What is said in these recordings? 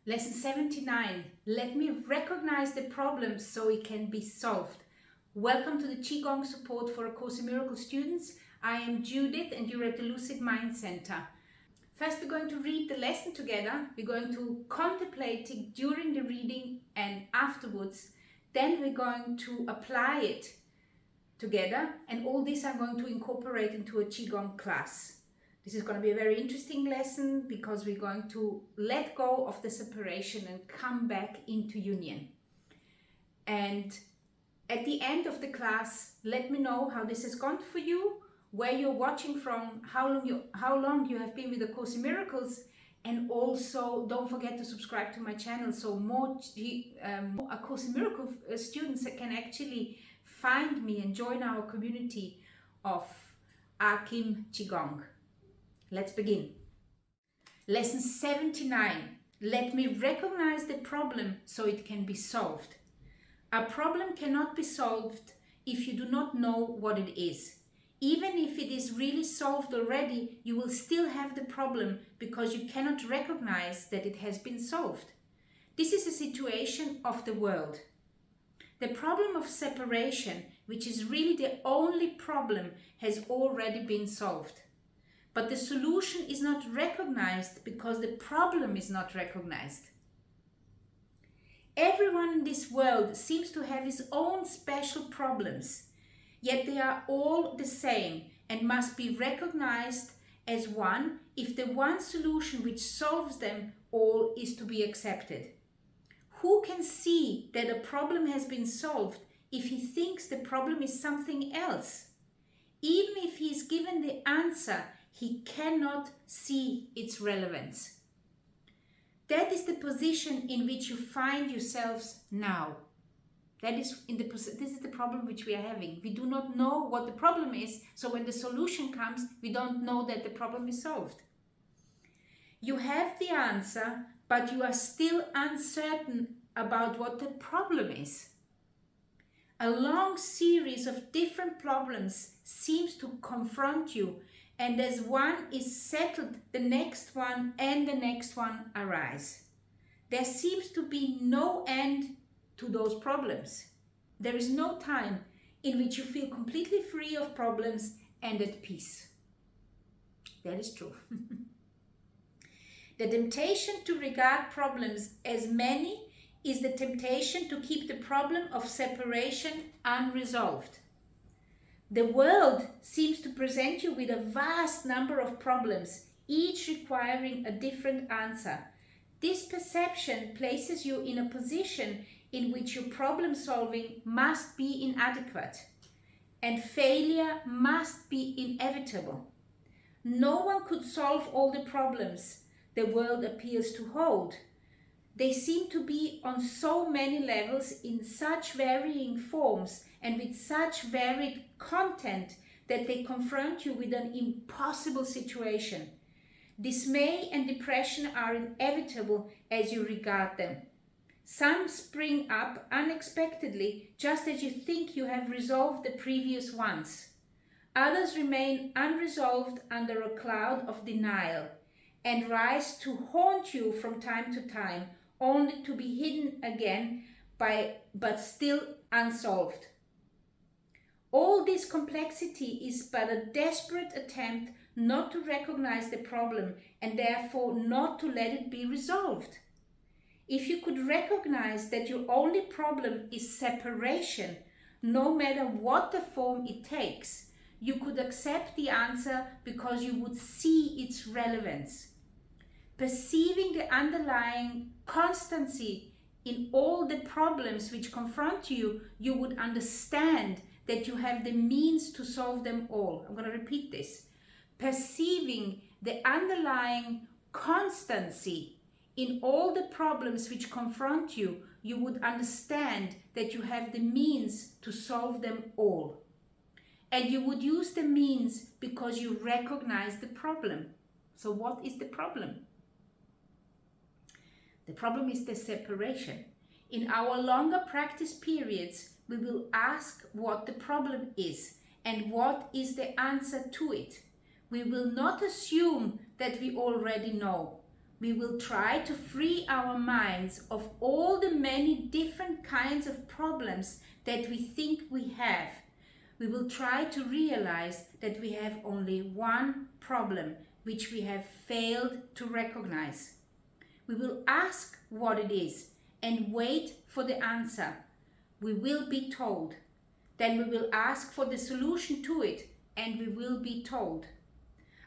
Lesson 79. Let me recognize the problem so it can be solved. Welcome to the Qigong support for A Course in Miracles students. I am Judith and you're at the Lucid Mind Center. First we're going to read the lesson together. We're going to contemplate it during the reading and afterwards. Then we're going to apply it together, and all this I'm going to incorporate into a Qigong class. This is going to be a very interesting lesson because we're going to let go of the separation and come back into union. And at the end of the class, let me know how this has gone for you, where you're watching from, how long you have been with A Course in Miracles, and also don't forget to subscribe to my channel so more A Course in Miracles students can actually find me and join our community of ACIM Qigong. Let's begin. Lesson 79. Let me recognize the problem so it can be solved. A problem cannot be solved if you do not know what it is. Even if it is really solved already, you will still have the problem because you cannot recognize that it has been solved. This is a situation of the world. The problem of separation, which is really the only problem, has already been solved. But the solution is not recognized because the problem is not recognized. Everyone in this world seems to have his own special problems, yet they are all the same and must be recognized as one if the one solution which solves them all is to be accepted. Who can see that a problem has been solved if he thinks the problem is something else? Even if he is given the answer, he cannot see its relevance. That is the position in which you find yourselves now. This is the problem which we are having. We do not know what the problem is, so when the solution comes, we don't know that the problem is solved. You have the answer, but you are still uncertain about what the problem is. A long series of different problems seems to confront you, and as one is settled, the next one and the next one arise. There seems to be no end to those problems. There is no time in which you feel completely free of problems and at peace. That is true. The temptation to regard problems as many is the temptation to keep the problem of separation unresolved. The world seems to present you with a vast number of problems, each requiring a different answer. This perception places you in a position in which your problem solving must be inadequate, and failure must be inevitable. No one could solve all the problems the world appears to hold. They seem to be on so many levels in such varying forms and with such varied content that they confront you with an impossible situation. Dismay and depression are inevitable as you regard them. Some spring up unexpectedly just as you think you have resolved the previous ones. Others remain unresolved under a cloud of denial and rise to haunt you from time to time, only to be hidden again but still unsolved. All this complexity is but a desperate attempt not to recognize the problem and therefore not to let it be resolved. If you could recognize that your only problem is separation, no matter what the form it takes, you could accept the answer because you would see its relevance. Perceiving the underlying constancy in all the problems which confront you, you would understand that you have the means to solve them all. I'm going to repeat this. Perceiving the underlying constancy in all the problems which confront you, you would understand that you have the means to solve them all. And you would use the means because you recognize the problem. So what is the problem? The problem is the separation. In our longer practice periods, we will ask what the problem is and what is the answer to it. We will not assume that we already know. we will try to free our minds of all the many different kinds of problems that we think we have. We will try to realize that we have only one problem which we have failed to recognize. We will ask what it is and wait for the answer. We will be told. Then we will ask for the solution to it and we will be told.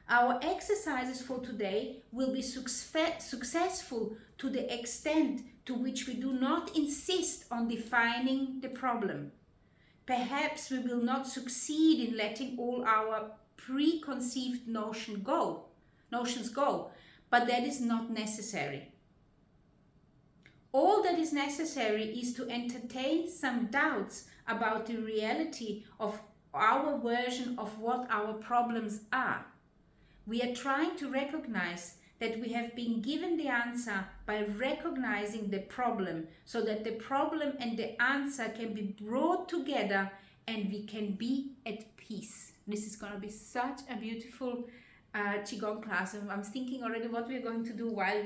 Our exercises for today will be successful to the extent to which we do not insist on defining the problem. Perhaps we will not succeed in letting all our preconceived notions go, but that is not necessary. All that is necessary is to entertain some doubts about the reality of our version of what our problems are. We are trying to recognize that we have been given the answer by recognizing the problem, so that the problem and the answer can be brought together and we can be at peace. This is going to be such a beautiful Qigong class. I'm thinking already what we're going to do while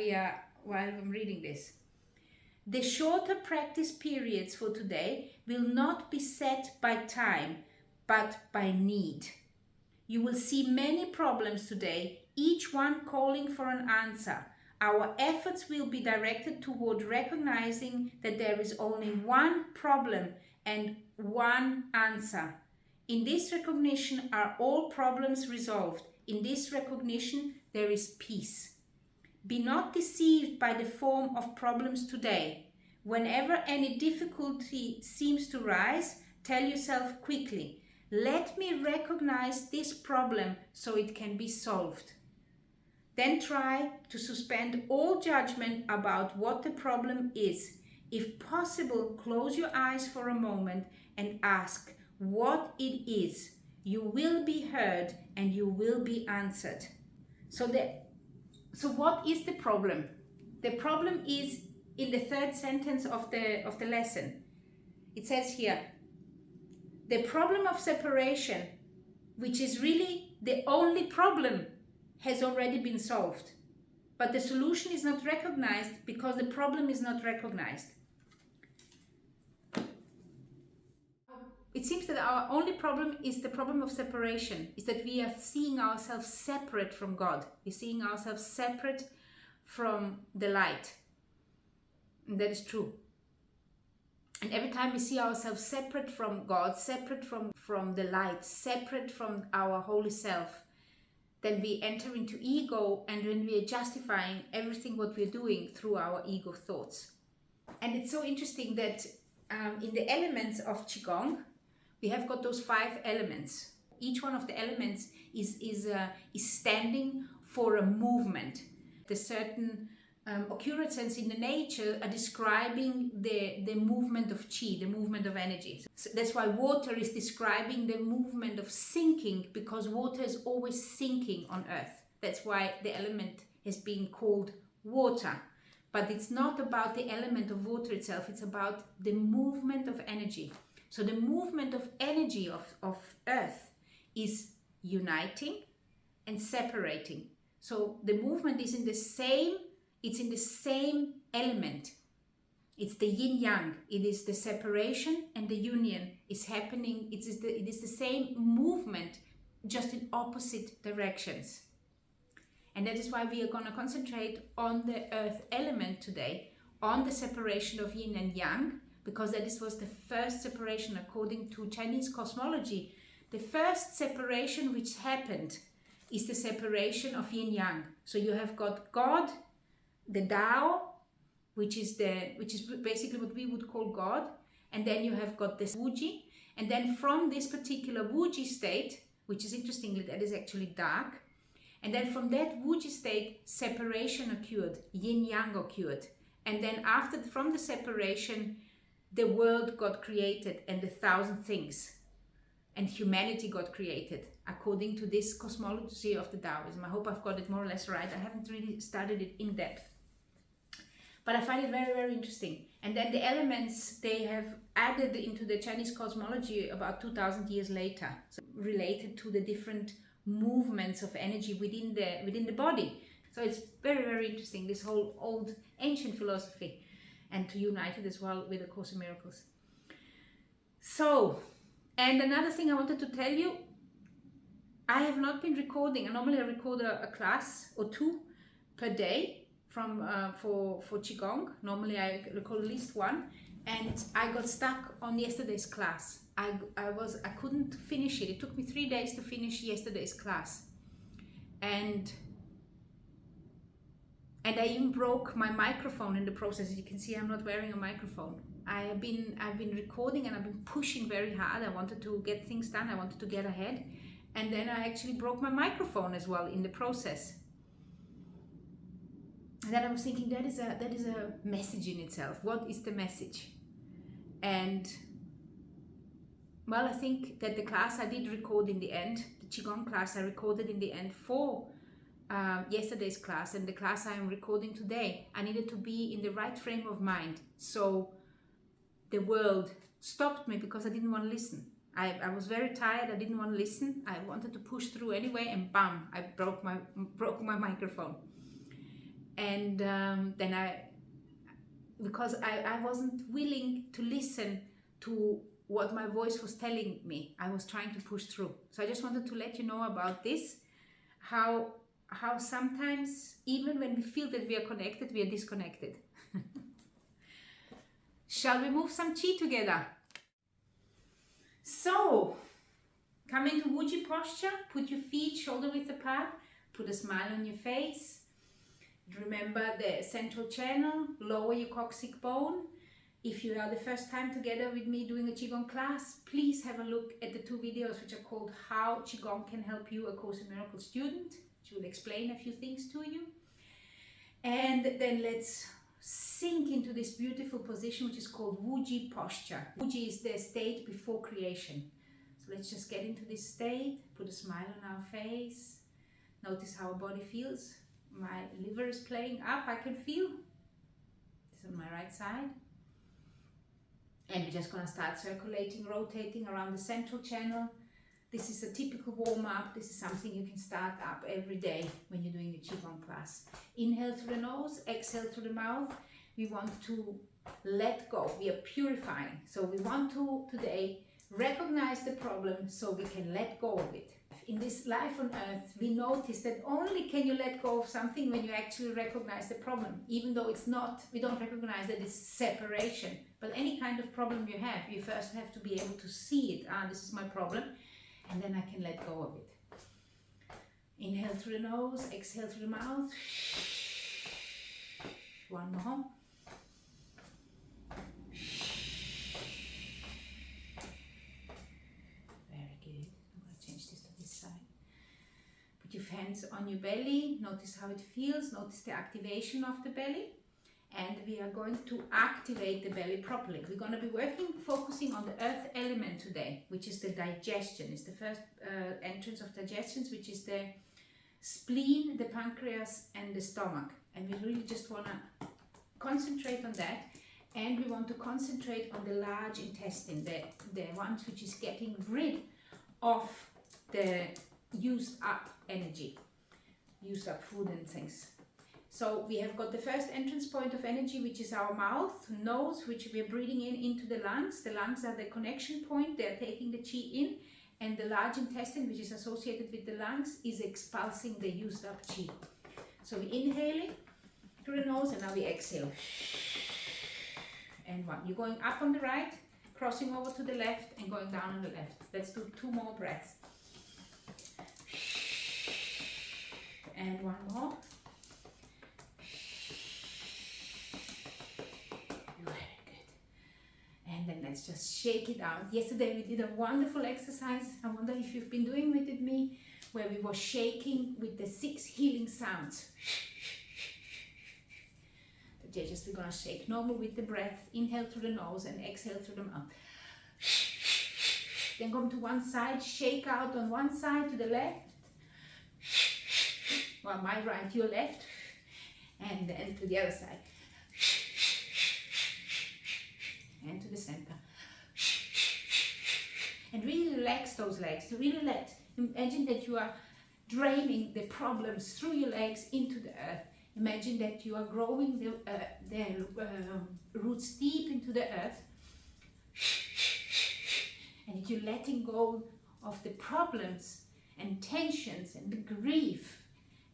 I'm reading this. The shorter practice periods for today will not be set by time, but by need. You will see many problems today, each one calling for an answer. Our efforts will be directed toward recognizing that there is only one problem and one answer. In this recognition are all problems resolved. In this recognition there is peace. Be not deceived by the form of problems today. Whenever any difficulty seems to rise, tell yourself quickly, let me recognize this problem so it can be solved. Then try to suspend all judgment about what the problem is. If possible, close your eyes for a moment and ask what it is. You will be heard and you will be answered. So what is the problem? The problem is in the third sentence of the lesson. It says here, the problem of separation, which is really the only problem, has already been solved. But the solution is not recognized because the problem is not recognized. It seems that our only problem is the problem of separation, is that we are seeing ourselves separate from God. We're seeing ourselves separate from the light. And that is true. And every time we see ourselves separate from God, separate from the light, separate from our holy self, then we enter into ego, and when we are justifying everything what we're doing through our ego thoughts. And it's so interesting that in the elements of Qigong, we have got those 5 elements. Each one of the elements is standing for a movement. The certain occurrences in the nature are describing the movement of Qi, the movement of energy. So that's why water is describing the movement of sinking, because water is always sinking on earth. That's why the element has been called water. But it's not about the element of water itself, it's about the movement of energy. So the movement of energy of earth is uniting and separating. So the movement is in the same element. It's the yin yang. It is the separation and the union is happening. It is the same movement, just in opposite directions. And that is why we are going to concentrate on the earth element today, on the separation of yin and yang, because that was the first separation according to Chinese cosmology. The first separation which happened is the separation of yin yang. So you have got God, the Tao, which is basically what we would call God, and then you have got this Wuji, and then from this particular Wuji state, which is interestingly that is actually dark, and then from that Wuji state separation occurred, yin yang occurred, and then from the separation the world got created and 1,000 things, and humanity got created according to this cosmology of the Taoism. I hope I've got it more or less right. I haven't really studied it in depth, but I find it very, very interesting. And then the elements they have added into the Chinese cosmology about 2,000 years later, so related to the different movements of energy within the body. So it's very, very interesting, this whole old ancient philosophy, and to unite it as well with A Course in Miracles. So, and another thing I wanted to tell you, I have not been recording. Normally I record a class or two per day from for Qigong. Normally I record at least one, and I got stuck on yesterday's class. I couldn't finish it. It took me 3 days to finish yesterday's class, and I even broke my microphone in the process. As you can see, I'm not wearing a microphone. I've been recording and I've been pushing very hard. I wanted to get things done. I wanted to get ahead, and then I actually broke my microphone as well in the process. And then I was thinking, that is a message in itself. What is the message? And well, I think that the class I did record in the end, the Qigong class I recorded in the end for yesterday's class, and the class I am recording today, I needed to be in the right frame of mind. So the world stopped me because I didn't want to listen. I was very tired. I didn't want to listen. I wanted to push through anyway, and bam, I broke my microphone. And then because I wasn't willing to listen to what my voice was telling me, I was trying to push through. So I just wanted to let you know about this, how sometimes even when we feel that we are connected, we are disconnected. Shall we move some chi together? So, come into Wuji posture, put your feet shoulder width apart, put a smile on your face. Remember the central channel, lower your coccyx bone. If you are the first time together with me doing a Qigong class, please have a look at the 2 videos which are called How Qigong Can Help You, A Course in Miracles Student, which will explain a few things to you. And then let's sink into this beautiful position which is called Wuji posture. Wuji is the state before creation. So let's just get into this state, put a smile on our face. Notice how our body feels. My liver is playing up, I can feel. It's on my right side. And we're just going to start circulating, rotating around the central channel. This is a typical warm-up. This is something you can start up every day when you're doing the Qigong class. Inhale through the nose, exhale through the mouth. We want to let go. We are purifying. So we want to today recognize the problem so we can let go of it. In this life on earth, we notice that only can you let go of something when you actually recognize the problem, even though it's not, we don't recognize that it's separation. But any kind of problem you have, you first have to be able to see it. This is my problem, and then I can let go of it. Inhale through the nose, exhale through the mouth. One more. Your hands on your belly, notice how it feels, notice the activation of the belly, and we are going to activate the belly properly. We're going to be focusing on the earth element today, which is the digestion. It's the first entrance of digestions, which is the spleen, the pancreas, and the stomach. And we really just want to concentrate on that, and we want to concentrate on the large intestine, the ones which is getting rid of the used up energy, used up food and things. So we have got the first entrance point of energy, which is our mouth, nose, which we are breathing in into the lungs. The lungs are the connection point. They are taking the chi in, and the large intestine, which is associated with the lungs, is expulsing the used up chi. So we inhaling through the nose, and now we exhale. And one. You're going up on the right, crossing over to the left, and going down on the left. Let's do 2 more breaths. And one more. Very good. And then let's just shake it out. Yesterday we did a wonderful exercise. I wonder if you've been doing it with me, where we were shaking with the 6 healing sounds. Today just we're going to shake normal with the breath. Inhale through the nose and exhale through the mouth. Then come to one side, shake out on one side to the left. Well, my right, your left, and then to the other side, and to the center. And really relax those legs. Really imagine that you are draining the problems through your legs into the earth. Imagine that you are growing the roots deep into the earth, and you're letting go of the problems and tensions and the grief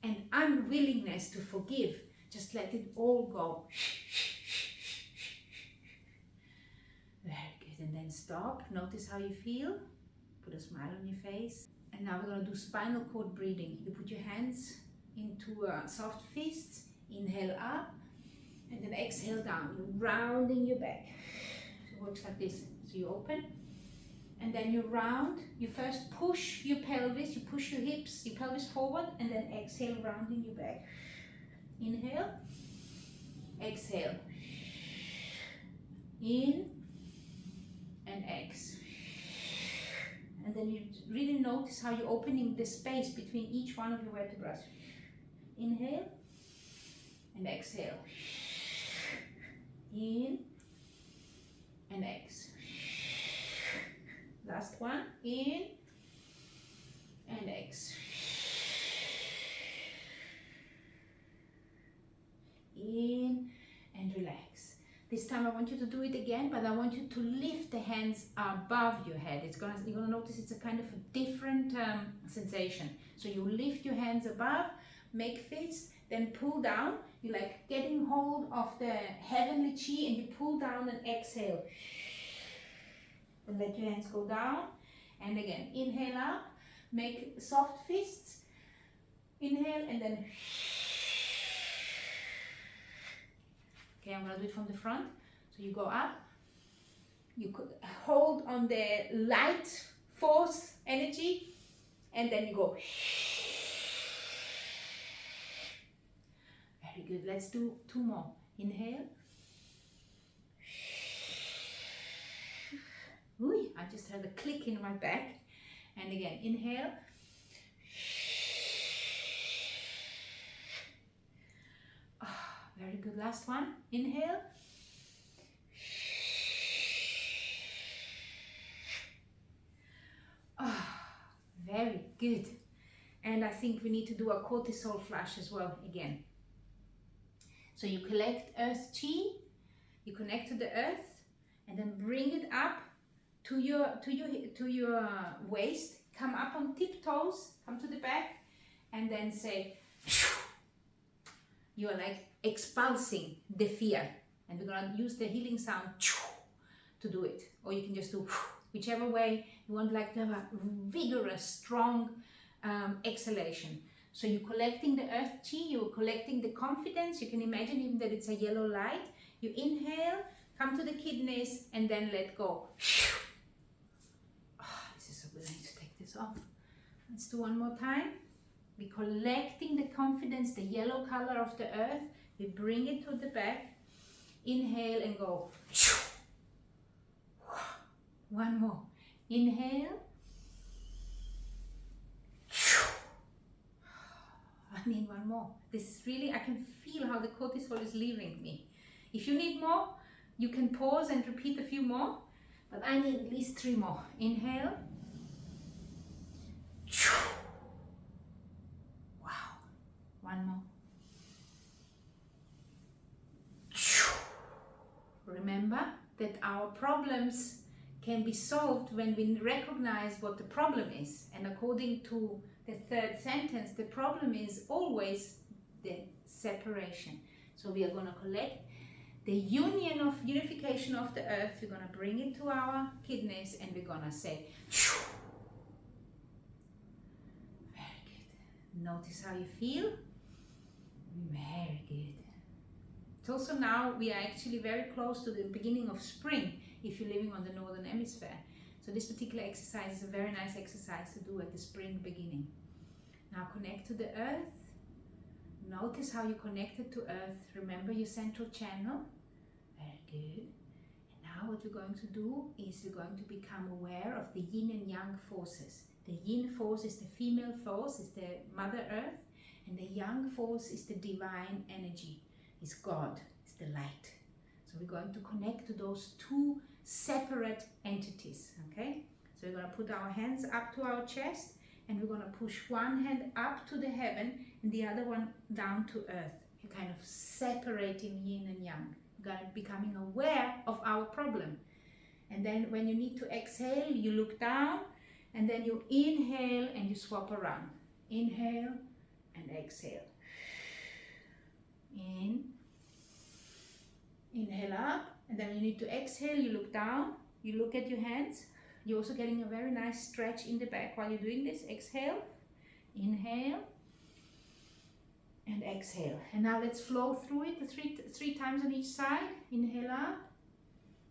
and unwillingness to forgive. Just let it all go. Very good. And then stop. Notice how you feel. Put a smile on your face. And now we're going to do spinal cord breathing. You put your hands into soft fists. Inhale up. And then exhale down. You're rounding your back. So it works like this. So you open. And then you round. You first push your pelvis. You push your hips, your pelvis forward. And then exhale, rounding your back. Inhale. Exhale. In. And exhale. And then you really notice how you're opening the space between each one of your vertebrae. Inhale and exhale. In and exhale. Last one. In and exhale. In and relax. This time I want you to do it again, but I want you to lift the hands above your head. You're gonna notice it's a kind of a different sensation. So you lift your hands above, make fists, then pull down. You're like getting hold of the heavenly chi, and you pull down and exhale. And let your hands go down. And again, inhale up, make soft fists. Inhale and then. Okay, I'm going to do it from the front. So you go up, you could hold on the light force energy, and then you go. Very good. Let's do 2 more. Inhale. Ooh, I just heard a click in my back. And again, inhale. Very good. Last one. Inhale. Very good. And I think we need to do a cortisol flush as well again. So you collect earth chi, you connect to the earth, and then bring it up to your waist. Come up on tiptoes, come to the back, and then say. You are like expulsing the fear, and we're going to use the healing sound to do it, or you can just do whichever way you want, like to have a vigorous, strong exhalation. So you're collecting the earth chi, you're collecting the confidence. You can imagine even that it's a yellow light. You inhale, come to the kidneys, and then let go. This is so good. I need to take this off. Let's do one more time. We're collecting the confidence, the yellow color of the earth. We bring it to the back. Inhale and go. One more. Inhale. I need one more. This is really, I can feel how the cortisol is leaving me. If you need more, you can pause and repeat a few more. But I need at least 3 more. Inhale. One more. Remember that our problems can be solved when we recognize what the problem is. And according to the 3rd sentence, the problem is always the separation. So we are going to collect the unification of the earth. We're going to bring it to our kidneys, and we're going to say. Very good. Notice how you feel. Very good. It's also now we are actually very close to the beginning of spring if you're living on the northern hemisphere. So this particular exercise is a very nice exercise to do at the spring beginning. Now connect to the earth. Notice how you connected to earth. Remember your central channel. Very good. And now what you're going to do is you're going to become aware of the yin and yang forces. The yin force is the female force, is the Mother Earth. And the yang force is the divine energy, is God, is the light. So we're going to connect to those 2 separate entities, okay? So we're going to put our hands up to our chest, and we're going to push one hand up to the heaven and the other one down to earth. You're kind of separating yin and yang, becoming aware of our problem. And then when you need to exhale, you look down, and then you inhale and you swap around. Inhale and exhale. Inhale up, and then you need to exhale, you look down, you look at your hands. You're also getting a very nice stretch in the back while you're doing this. Exhale, inhale, and exhale. And now let's flow through it three times on each side. Inhale up.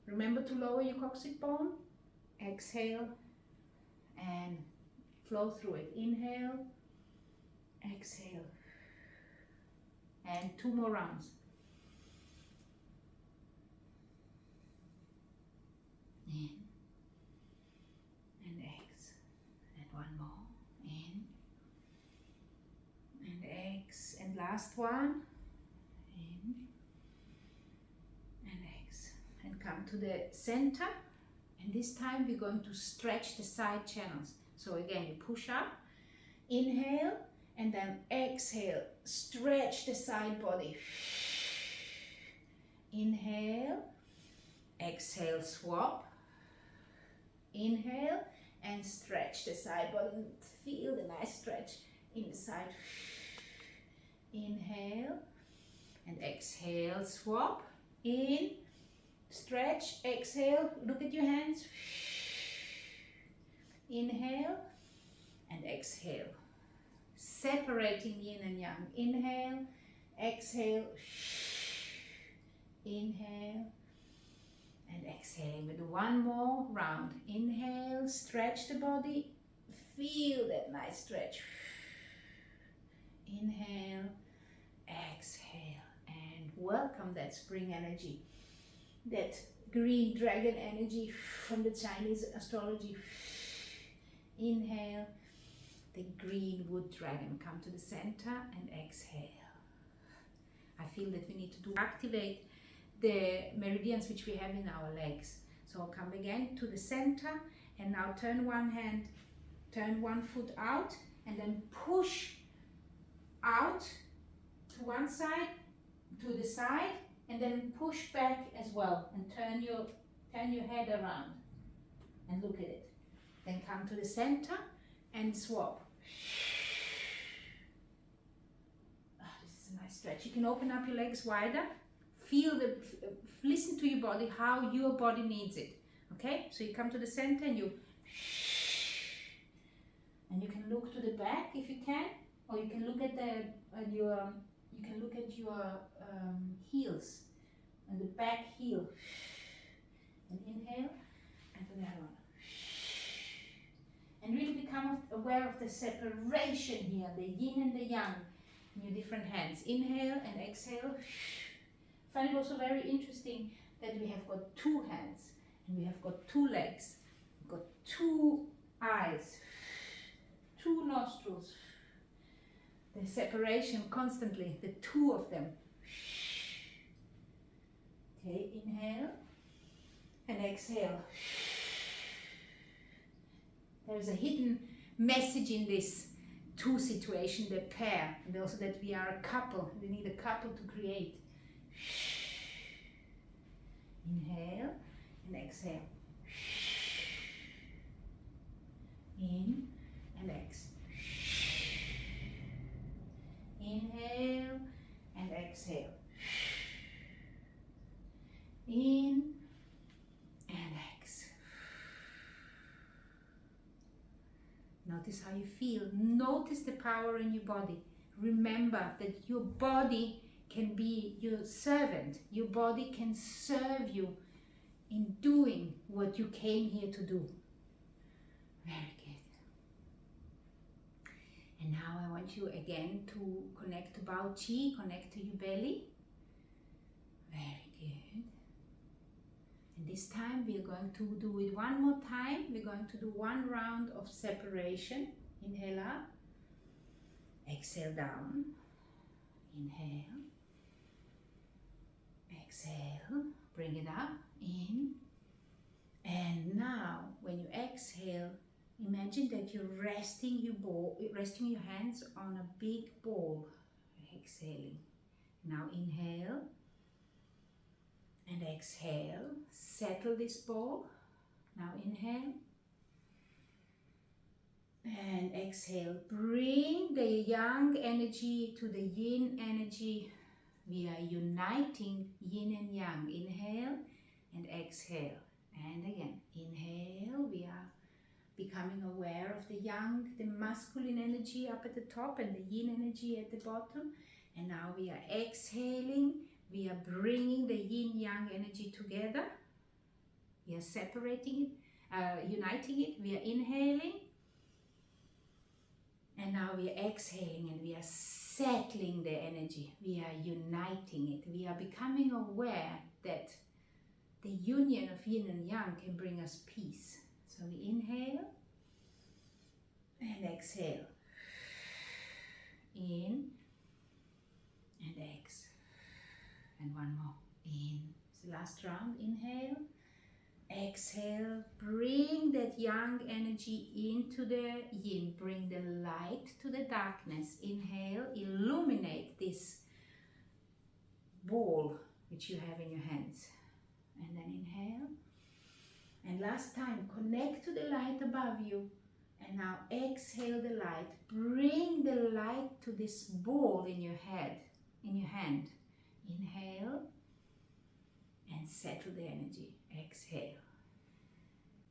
Remember to lower your coccyx bone. Exhale, and flow through it. Inhale, exhale, and 2 more rounds. In and ex, and 1 more. In and ex, and last one. In and ex, and come to the center. And this time we're going to stretch the side channels. So again, you push up, inhale, and then exhale, stretch the side body. Inhale, exhale, swap. Inhale and stretch the side body. Feel the nice stretch in the side. Inhale and exhale, swap. In, stretch, exhale, look at your hands. Inhale and exhale. Separating yin and yang. Inhale, exhale, inhale, and exhaling with 1 more round. Inhale, stretch the body, feel that nice stretch. Inhale, exhale, and welcome that spring energy, that green dragon energy from the Chinese astrology. Inhale, the green wood dragon, come to the center and exhale. I feel that we need to activate the meridians which we have in our legs. So come again to the center, and now turn one hand, turn one foot out, and then push out to one side, to the side, and then push back as well, and turn your head around and look at it. Then come to the center and swap. This is a nice stretch. You can open up your legs wider. Listen to your body, how your body needs it. Okay, so you come to the center and you can look to the back if you can, or you can look at your heels and the back heel. And inhale, and to the other one. And really become aware of the separation here, the yin and the yang in your different hands. Inhale and exhale. I find it also very interesting that we have got 2 hands, and we have got 2 legs, we've got 2 eyes, 2 nostrils. The separation constantly, the 2 of them. Okay, inhale and exhale. There's a hidden message in this 2 situation, the pair, and also that we are a couple. We need a couple to create. Inhale and exhale. In and exhale. Inhale and exhale. In and exhale. Notice how you feel. Notice the power in your body. Remember that your body can be your servant. Your body can serve you in doing what you came here to do. Very good. And now I want you again to connect to Bao Qi, connect to your belly. Very good. And this time we are going to do it 1 more time. We're going to do 1 round of separation. Inhale up. Exhale down. Inhale. Exhale, bring it up, in, and now when you exhale, Imagine that you're resting your hands on a big ball. Exhaling. Now inhale and exhale. Settle this ball. Now inhale and exhale. Bring the yang energy to the yin energy. We are uniting yin and yang. Inhale and exhale. And again, inhale. We are becoming aware of the yang, the masculine energy up at the top and the yin energy at the bottom. And now we are exhaling. We are bringing the yin-yang energy together. We are separating it, uniting it. We are inhaling. And now we are exhaling and we are settling the energy. We are uniting it. We are becoming aware that the union of yin and yang can bring us peace. So we inhale and exhale. In and exhale. And one more. In. It's the last round. Inhale. Exhale. Bring that yang energy into the yin. Bring the light to the darkness. Inhale. Illuminate this ball which you have in your hands. And then inhale. And last time, connect to the light above you. And now exhale the light. Bring the light to this ball in your head, in your hand. Inhale and settle the energy. Exhale.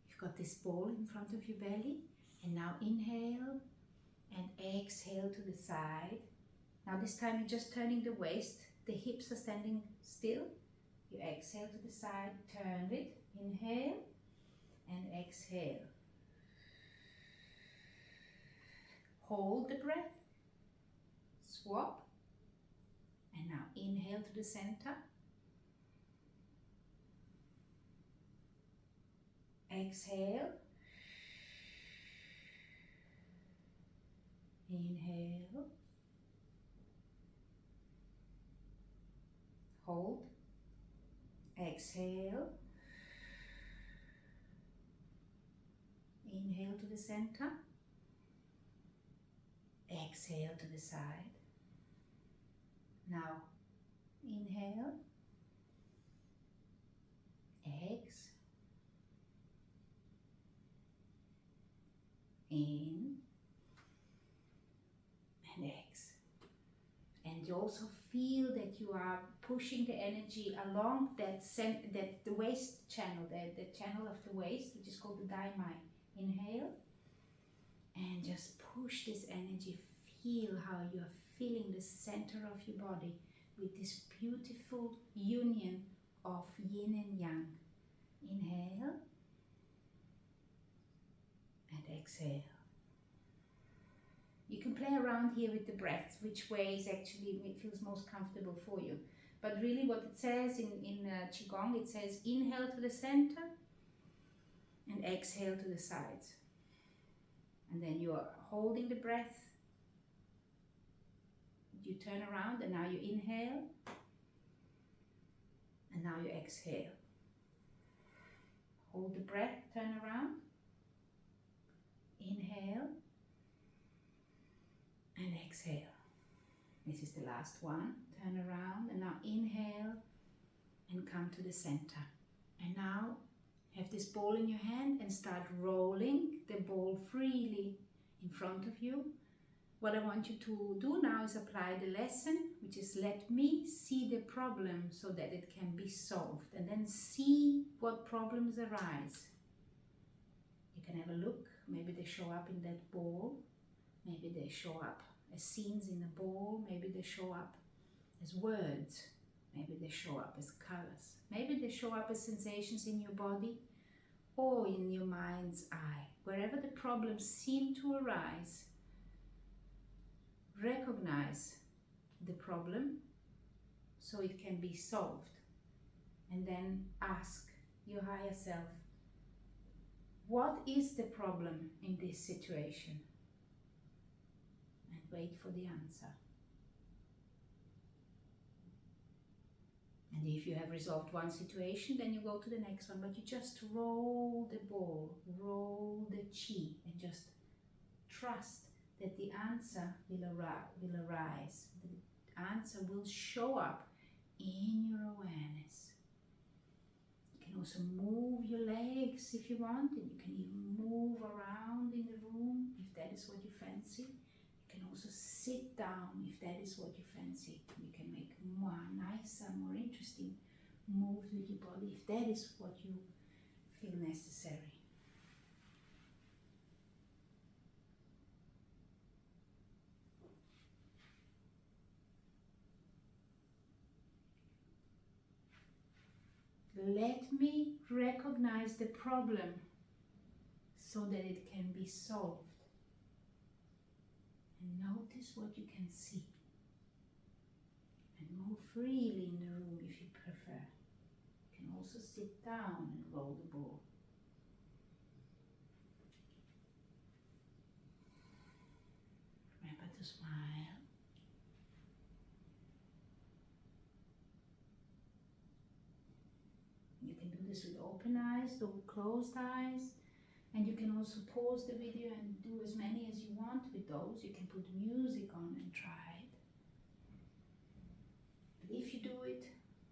You've got this ball in front of your belly. And now inhale and exhale to the side. Now this time you're just turning the waist. The hips are standing still. You exhale to the side, turn it. Inhale and exhale. Hold the breath. Swap. And now inhale to the center. Exhale. Inhale. Hold. Exhale. Inhale to the center. Exhale to the side. Now inhale. Exhale. In and exhale. And you also feel that you are pushing the energy along that the waist channel, the channel of the waist, which is called the daimai. Inhale and just push this energy. Feel how you are filling the center of your body with this beautiful union of yin and yang. Inhale and exhale. You can play around here with the breaths, which way is actually, it feels most comfortable for you. But really what it says in Qigong, it says inhale to the center and exhale to the sides. And then you are holding the breath. You turn around and now you inhale. And now you exhale. Hold the breath, turn around. Inhale. And exhale. This is the last one. Turn around and now inhale and come to the center. And now have this ball in your hand and start rolling the ball freely in front of you. What I want you to do now is apply the lesson, which is let me see the problem so that it can be solved, and then see what problems arise. You can have a look. Maybe they show up in that ball. Maybe they show up as scenes in the ball. Maybe they show up as words. Maybe they show up as colors. Maybe they show up as sensations in your body or in your mind's eye. Wherever the problems seem to arise, recognize the problem so it can be solved. And then ask your higher self, what is the problem in this situation? And wait for the answer. And if you have resolved one situation, then you go to the next one, but you just roll the ball, roll the chi, and just trust that the answer will arise. The answer will show up in your awareness. You can also move your legs if you want, and you can even move around in the room if that is what you fancy. You can also sit down if that is what you fancy. You can make more nicer, more interesting moves with your body if that is what you feel necessary. Let me recognize the problem so that it can be solved. And notice what you can see. And move freely in the room if you prefer. You can also sit down and roll the ball. Remember to smile. You can do this with open eyes or with closed eyes. And you can also pause the video and do as many as you want with those. You can put music on and try it. But if you do it,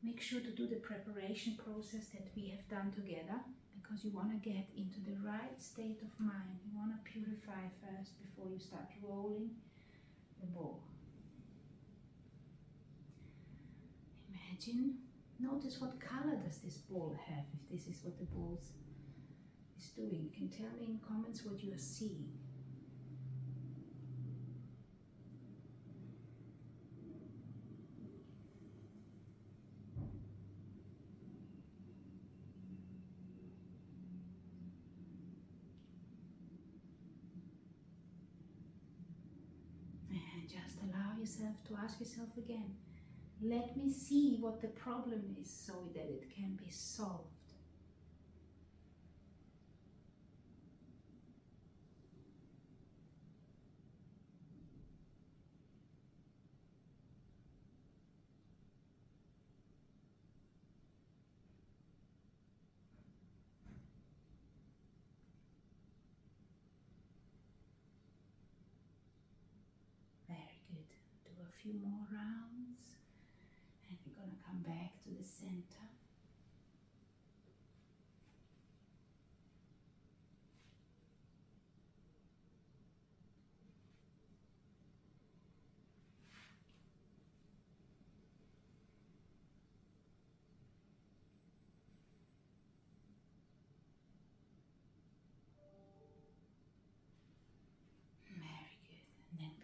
make sure to do the preparation process that we have done together, because you want to get into the right state of mind. You want to purify first before you start rolling the ball. Imagine, notice what color does this ball have, if this is what the ball is doing. You can tell me in comments what you are seeing. And just allow yourself to ask yourself again, let me see what the problem is so that it can be solved. Very good. Do a few more rounds and we're going to come back to the center.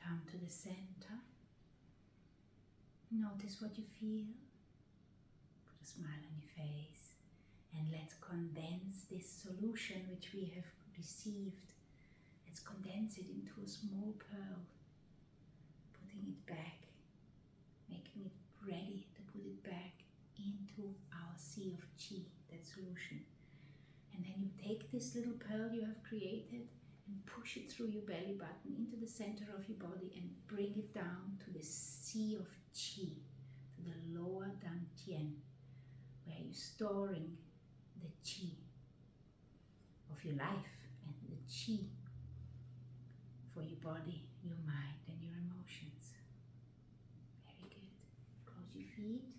Come to the center. Notice what you feel. Put a smile on your face. And let's condense this solution which we have received. Let's condense it into a small pearl. Putting it back. Making it ready to put it back into our sea of chi, that solution. And then you take this little pearl you have created and push it through your belly button into the center of your body and bring it down to the sea of chi, to the lower dantian, where you're storing the chi of your life and the chi for your body, your mind and your emotions. Very good. Close your feet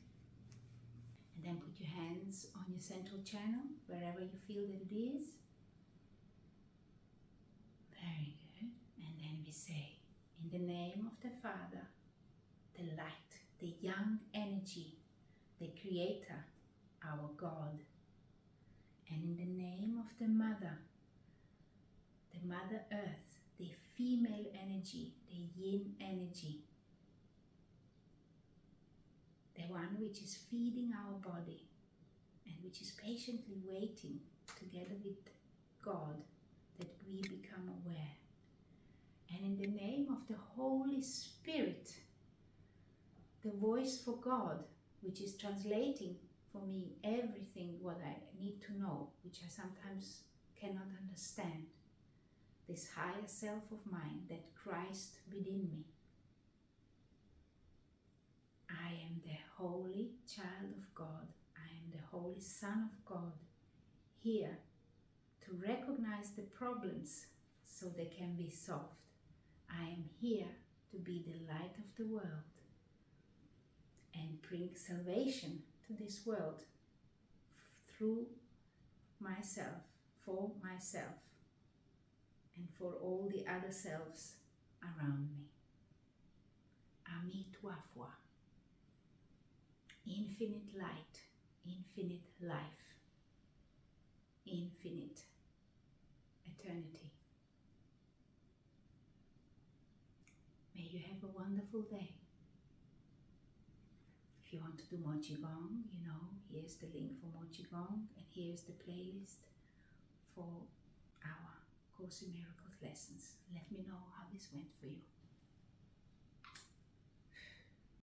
and then put your hands on your central channel, wherever you feel that it is. Very good. And then we say, in the name of the Father, the light, the young energy, the Creator, our God. And in the name of the Mother Earth, the female energy, the Yin energy, the one which is feeding our body and which is patiently waiting together with God that we become aware. And in the name of the Holy Spirit, the voice for God, which is translating for me everything what I need to know, which I sometimes cannot understand, this higher self of mine, that Christ within me, I am the holy child of God. I am the holy Son of God, here to recognize the problems so they can be solved. I am here to be the light of the world and bring salvation to this world through myself, for myself, and for all the other selves around me. Ami toi foi. Infinite light, infinite life, infinite eternity. May you have a wonderful day. If you want to do more Qigong, you know, here's the link for more Qigong, and here's the playlist for our Course in Miracles lessons. Let me know how this went for you.